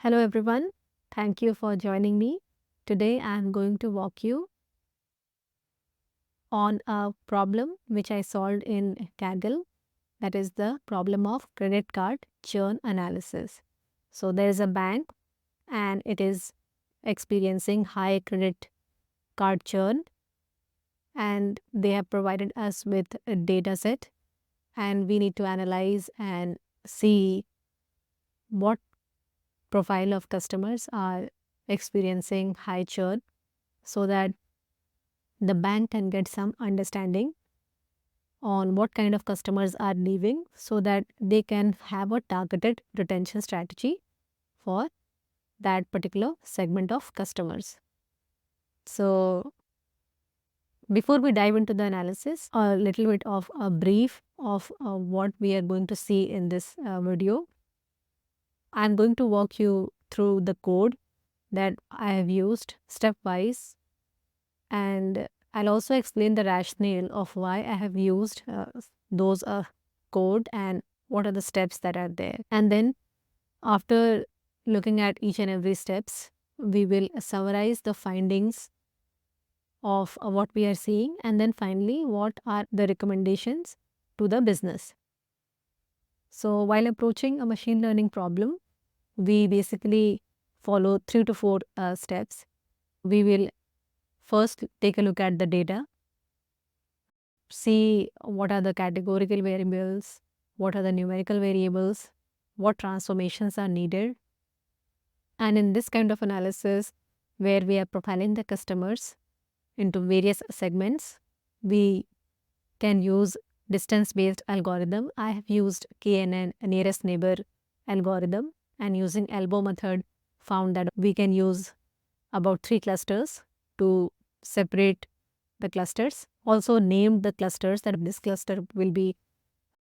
Hello everyone, thank you for joining me. Today I am going to walk you on a problem which I solved in Kaggle, that is the problem of credit card churn analysis. So there is a bank and it is experiencing high credit card churn, and they have provided us with a data set, and we need to analyze and see what profile of customers are experiencing high churn so that the bank can get some understanding on what kind of customers are leaving so that they can have a targeted retention strategy for that particular segment of customers. So before we dive into the analysis, a little bit of a brief of what we are going to see in this video. I'm going to walk you through the code that I have used stepwise, and I'll also explain the rationale of why I have used those code and what are the steps that are there. And then after looking at each and every steps, we will summarize the findings of what we are seeing, and then finally what are the recommendations to the business. So while approaching a machine learning problem, we basically follow 3 to 4 steps. We will first take a look at the data, see what are the categorical variables, what are the numerical variables, what transformations are needed. And in this kind of analysis, where we are profiling the customers into various segments, we can use distance-based algorithm. I have used KNN, nearest neighbor algorithm, and using elbow method found that we can use about 3 clusters to separate the clusters. Also named the clusters, that this cluster will be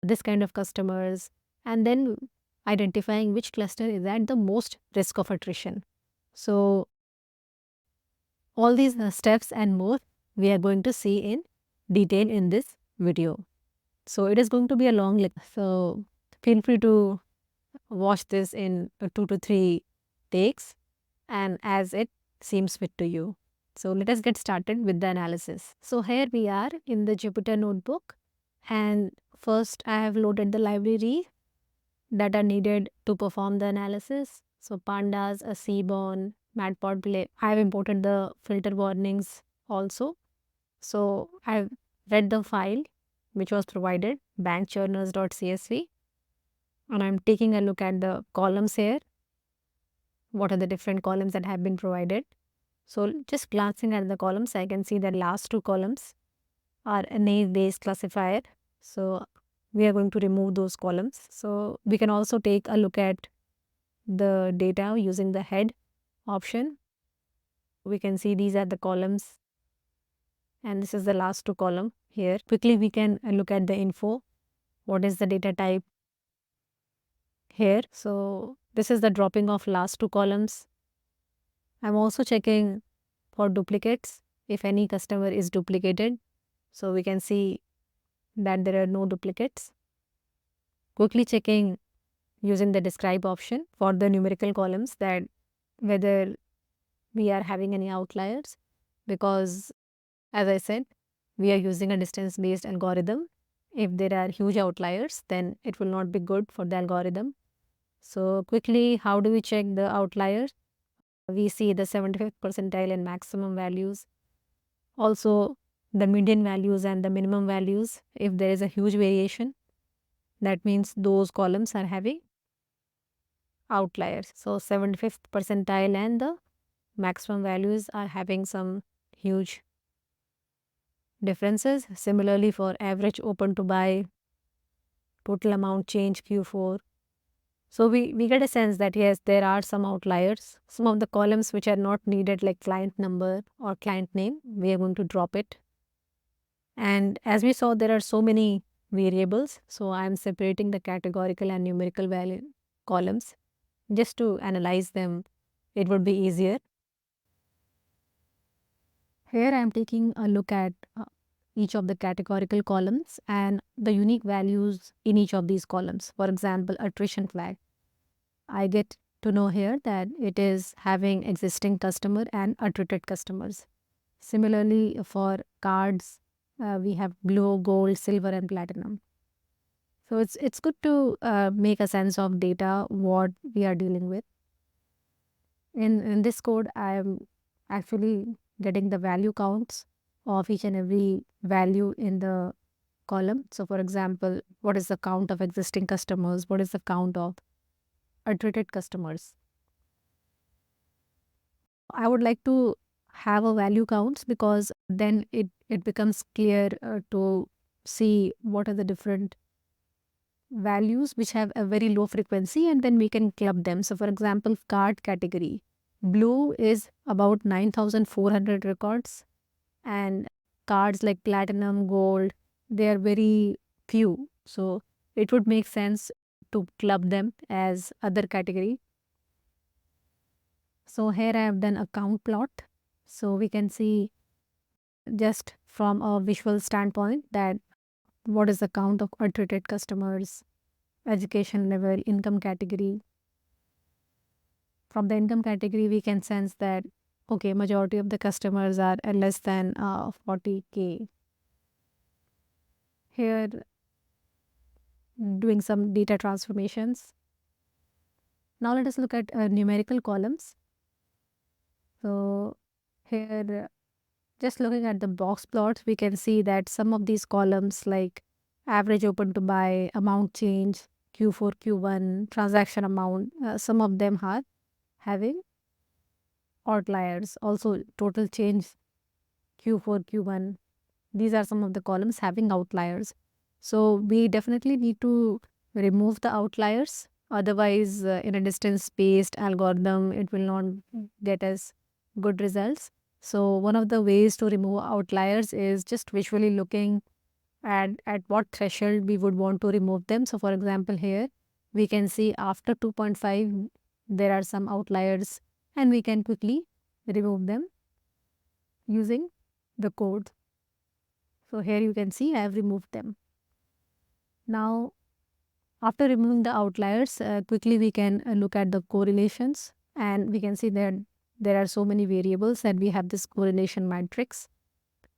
this kind of customers, and then identifying which cluster is at the most risk of attrition. So all these steps and more we are going to see in detail in this video. So it is going to be a long lecture, so feel free to watch this in 2 to 3 takes and as it seems fit to you. So let us get started with the analysis. So here we are in the Jupyter notebook, and first I have loaded the library that are needed to perform the analysis. So pandas, a seaborn, matplotlib. I have imported the filter warnings also. So I have read the file which was provided, bankchurners.csv, and I'm taking a look at the columns here. What are the different columns that have been provided? So just glancing at the columns, I can see that last 2 columns are a naive-based classifier. So we are going to remove those columns. So we can also take a look at the data using the head option. We can see these are the columns, and this is the last 2 column here. Quickly we can look at the info. What is the data type here? So this is the dropping of last 2 columns. I'm also checking for duplicates, if any customer is duplicated. So we can see that there are no duplicates. Quickly checking using the describe option for the numerical columns that whether we are having any outliers, because as I said, we are using a distance based algorithm. If there are huge outliers, then it will not be good for the algorithm. So quickly, how do we check the outliers? We see the 75th percentile and maximum values. Also the median values and the minimum values. If there is a huge variation, that means those columns are having outliers. So 75th percentile and the maximum values are having some huge differences. Similarly for average open to buy, total amount change Q4. So we get a sense that yes, there are some outliers. Some of the columns which are not needed, like client number or client name, we are going to drop it. And as we saw, there are so many variables. So I am separating the categorical and numerical value columns just to analyze them. It would be easier. Here I am taking a look at each of the categorical columns and the unique values in each of these columns. For example, attrition flag. I get to know here that it is having existing customer and attrited customers. Similarly, for cards, we have blue, gold, silver, and platinum. So it's good to make a sense of data what we are dealing with. In this code, I am actually getting the value counts of each and every value in the column. So, for example, what is the count of existing customers? What is the count of attrited customers? I would like to have a value counts because then it becomes clear to see what are the different values which have a very low frequency, and then we can club them. So, for example, card category, blue is about 9,400 records, and cards like platinum, gold, they are very few. So, it would make sense to club them as other category. So, here I have done a count plot. So, we can see just from a visual standpoint that what is the count of attrited customers, education level, income category. From the income category, we can sense that, okay, majority of the customers are less than 40K. Here, doing some data transformations. Now, let us look at numerical columns. So, here, just looking at the box plots, we can see that some of these columns like average open to buy, amount change, Q4, Q1, transaction amount, some of them are having outliers. Also, total change Q4, Q1. These are some of the columns having outliers. So, we definitely need to remove the outliers. Otherwise, in a distance-based algorithm, it will not get us good results. So, one of the ways to remove outliers is just visually looking at what threshold we would want to remove them. So, for example, here we can see after 2.5, there are some outliers, and we can quickly remove them using the code. So, here you can see I have removed them. Now, after removing the outliers, quickly we can look at the correlations, and we can see that there are so many variables and we have this correlation matrix.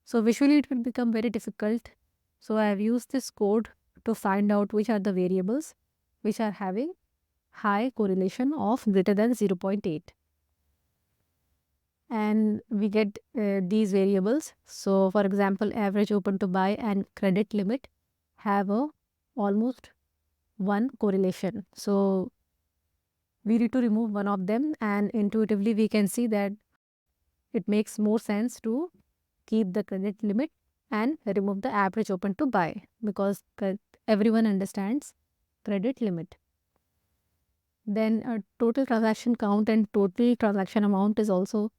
So, visually it will become very difficult. So, I have used this code to find out which are the variables which are having high correlation of greater than 0.8. And we get these variables. So, for example, average open to buy and credit limit have a almost 1 correlation. So, we need to remove one of them, and intuitively we can see that it makes more sense to keep the credit limit and remove the average open to buy, because everyone understands credit limit. Then total transaction count and total transaction amount is also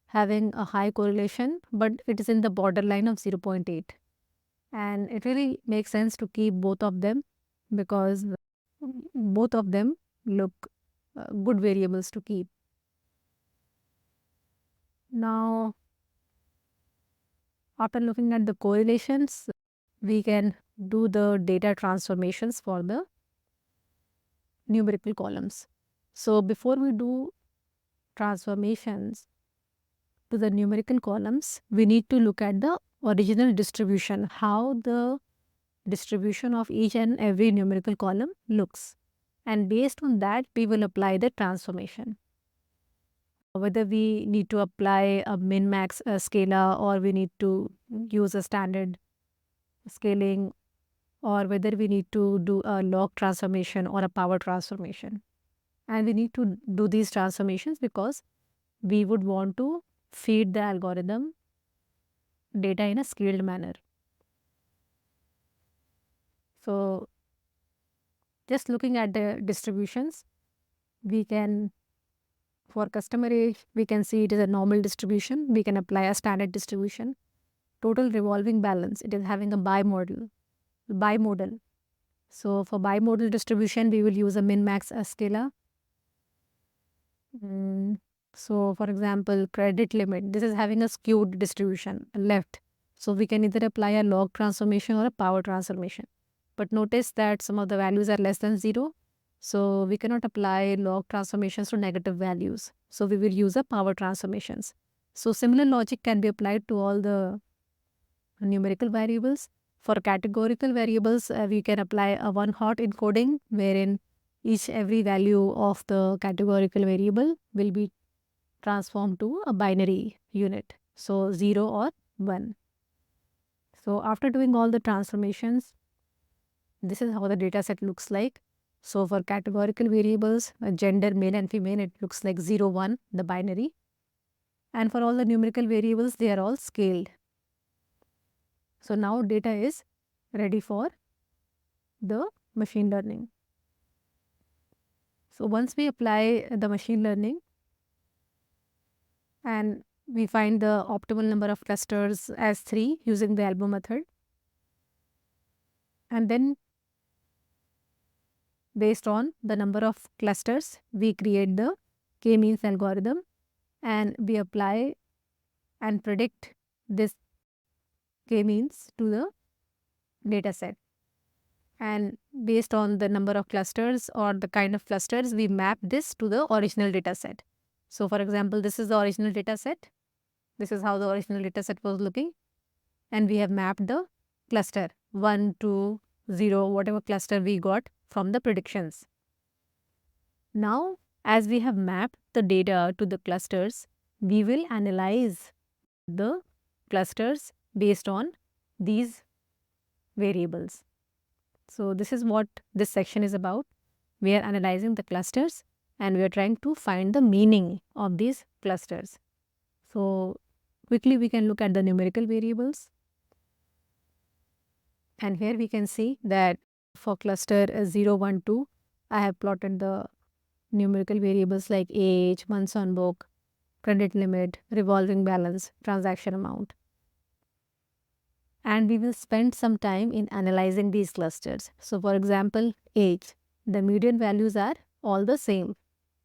having a high correlation, but it is in the borderline of 0.8. And it really makes sense to keep both of them because both of them look good variables to keep. Now, after looking at the correlations, we can do the data transformations for the numerical columns. So, before we do transformations to the numerical columns, we need to look at the original distribution, how the distribution of each and every numerical column looks. And based on that, we will apply the transformation. Whether we need to apply a min-max scalar, or we need to use a standard scaling, or whether we need to do a log transformation or a power transformation. And we need to do these transformations because we would want to feed the algorithm data in a scaled manner. So, just looking at the distributions, we can, for customer age, we can see it is a normal distribution. We can apply a standard distribution. Total revolving balance, it is having a bimodal. So, for bimodal distribution, we will use a min-max scalar. So, for example, credit limit, this is having a skewed distribution left. So, we can either apply a log transformation or a power transformation. But notice that some of the values are less than 0. So we cannot apply log transformations to negative values. So we will use a power transformations. So similar logic can be applied to all the numerical variables. For categorical variables, we can apply a one hot encoding wherein every value of the categorical variable will be transformed to a binary unit. So 0 or 1. So after doing all the transformations, this is how the data set looks like. So for categorical variables, gender, male and female, it looks like 0, 1, the binary. And for all the numerical variables, they are all scaled. So now data is ready for the machine learning. So once we apply the machine learning and we find the optimal number of clusters as 3 using the elbow method, and then based on the number of clusters, we create the k-means algorithm and we apply and predict this k-means to the data set. And based on the number of clusters or the kind of clusters, we map this to the original data set. So for example, this is the original data set. This is how the original data set was looking. And we have mapped the cluster 1, 2, 0, whatever cluster we got from the predictions. Now, as we have mapped the data to the clusters, we will analyze the clusters based on these variables. So this is what this section is about. We are analyzing the clusters and we are trying to find the meaning of these clusters. So quickly we can look at the numerical variables. And here we can see that for cluster 0, 1, 2, I have plotted the numerical variables like age, months on book, credit limit, revolving balance, transaction amount. And we will spend some time in analyzing these clusters. So for example, age, the median values are all the same.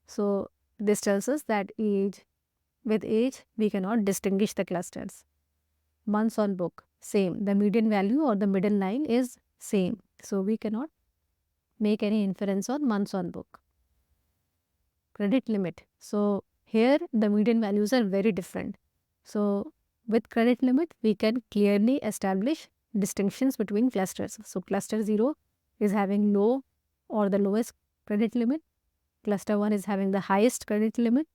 So this tells us that with age, we cannot distinguish the clusters. Months on book, same. The median value or the middle line is same. So we cannot make any inference on months on book. Credit limit. So here the median values are very different. So with credit limit, we can clearly establish distinctions between clusters. So cluster 0 is having low or the lowest credit limit. Cluster 1 is having the highest credit limit.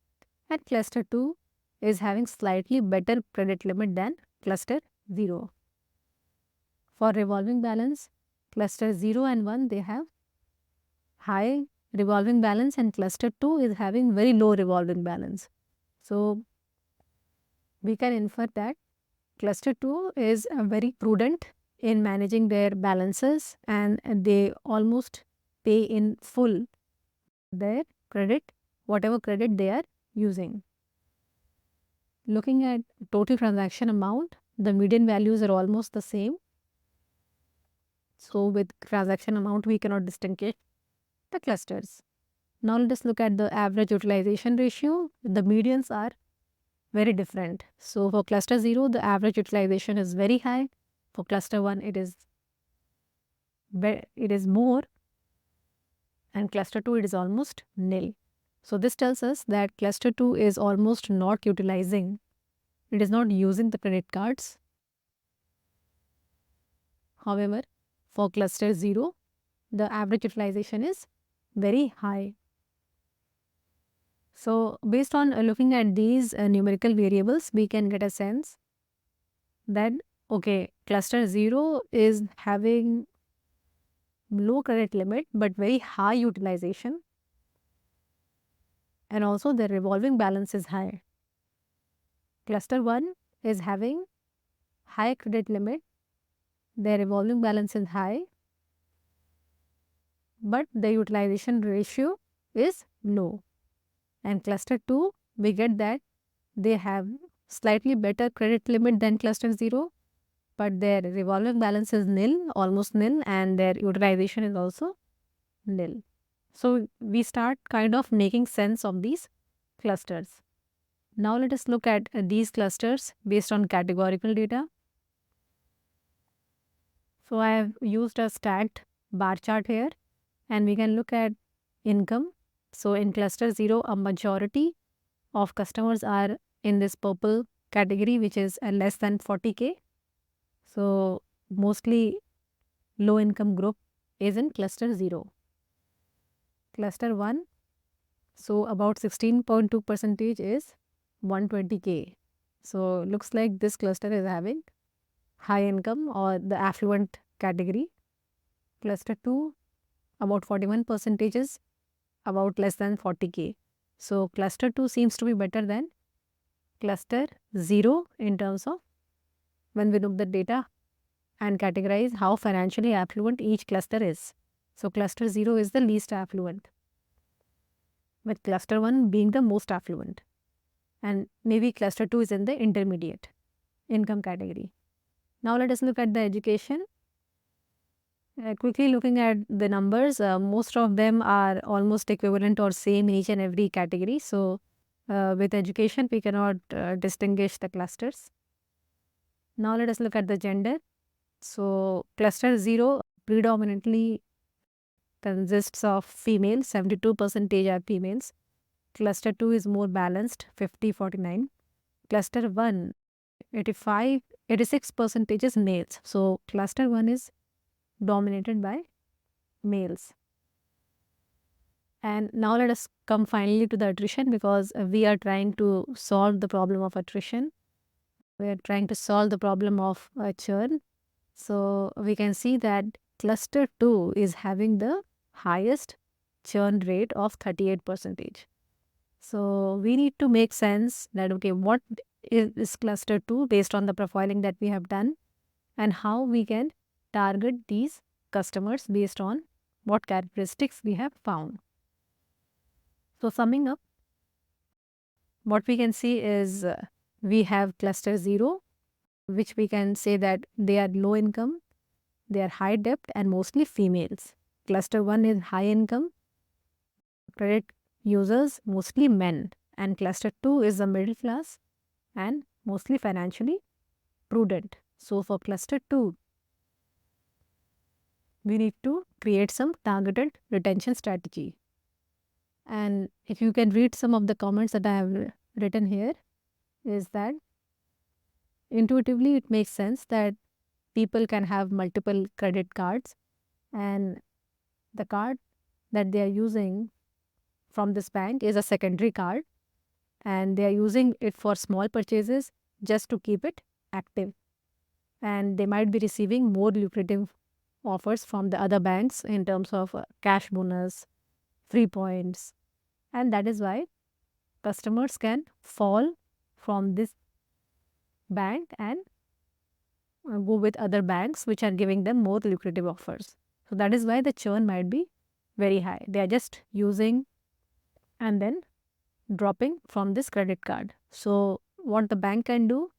And cluster 2 is having slightly better credit limit than cluster 0. For revolving balance, cluster 0 and 1, they have high revolving balance and cluster 2 is having very low revolving balance. So we can infer that cluster 2 is very prudent in managing their balances and they almost pay in full their credit, whatever credit they are using. Looking at total transaction amount, the median values are almost the same. So with transaction amount, we cannot distinguish the clusters. Now let us look at the average utilization ratio. The medians are very different. So for cluster 0, the average utilization is very high. For cluster 1, it is more, and cluster 2, it is almost nil. So this tells us that cluster 2 is almost not utilizing. It is not using the credit cards. However, for cluster 0, the average utilization is very high. So based on looking at these numerical variables, we can get a sense that, okay, cluster 0 is having low credit limit but very high utilization, and also the revolving balance is high. Cluster 1 is having high credit limit, their revolving balance is high, but the utilization ratio is low. And cluster 2, we get that they have slightly better credit limit than cluster 0, but their revolving balance is nil, almost nil, and their utilization is also nil. So we start kind of making sense of these clusters. Now let us look at these clusters based on categorical data. So I have used a stacked bar chart here, and we can look at income. So in cluster 0, a majority of customers are in this purple category, which is less than 40K. So mostly low income group is in cluster 0. Cluster 1, so about 16.2% is 120K. So looks like this cluster is having high income or the affluent category. Cluster 2, about 41% is about less than 40K. So cluster 2 seems to be better than cluster 0 in terms of when we look the data and categorize how financially affluent each cluster is. So cluster 0 is the least affluent, with cluster 1 being the most affluent, and maybe cluster 2 is in the intermediate income category. Now let us look at the education. Quickly looking at the numbers, most of them are almost equivalent or same in each and every category. So with education, we cannot distinguish the clusters. Now let us look at the gender. So cluster 0 predominantly consists of females, 72% are females. Cluster 2 is more balanced, 50-49. Cluster 1, 86% is males. So cluster 1 is dominated by males. And now let us come finally to the attrition, because we are trying to solve the problem of attrition. We are trying to solve the problem of churn. So we can see that cluster 2 is having the highest churn rate of 38%. So we need to make sense that, okay, what is cluster 2 based on the profiling that we have done, and how we can target these customers based on what characteristics we have found. So summing up, what we can see is we have cluster 0, which we can say that they are low income, they are high debt and mostly females. Cluster 1 is high income, credit users, mostly men. And cluster 2 is the middle class and mostly financially prudent. So for cluster 2, we need to create some targeted retention strategy. And if you can read some of the comments that I have written here, is that intuitively it makes sense that people can have multiple credit cards, and the card that they are using from this bank is a secondary card, and they are using it for small purchases just to keep it active. And they might be receiving more lucrative offers from the other banks in terms of cash bonus, free points, and that is why customers can fall from this bank and go with other banks which are giving them more lucrative offers. So that is why the churn might be very high. They are just using and then dropping from this credit card. So what the bank can do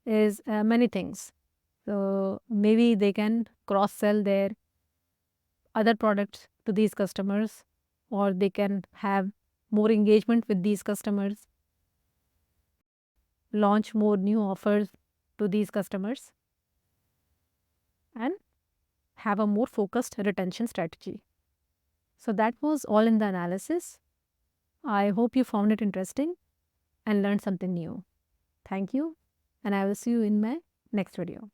is many things. So maybe they can cross sell their other products to these customers, or they can have more engagement with these customers, launch more new offers to these customers, and have a more focused retention strategy. So that was all in the analysis. I hope you found it interesting and learned something new. Thank you, and I will see you in my next video.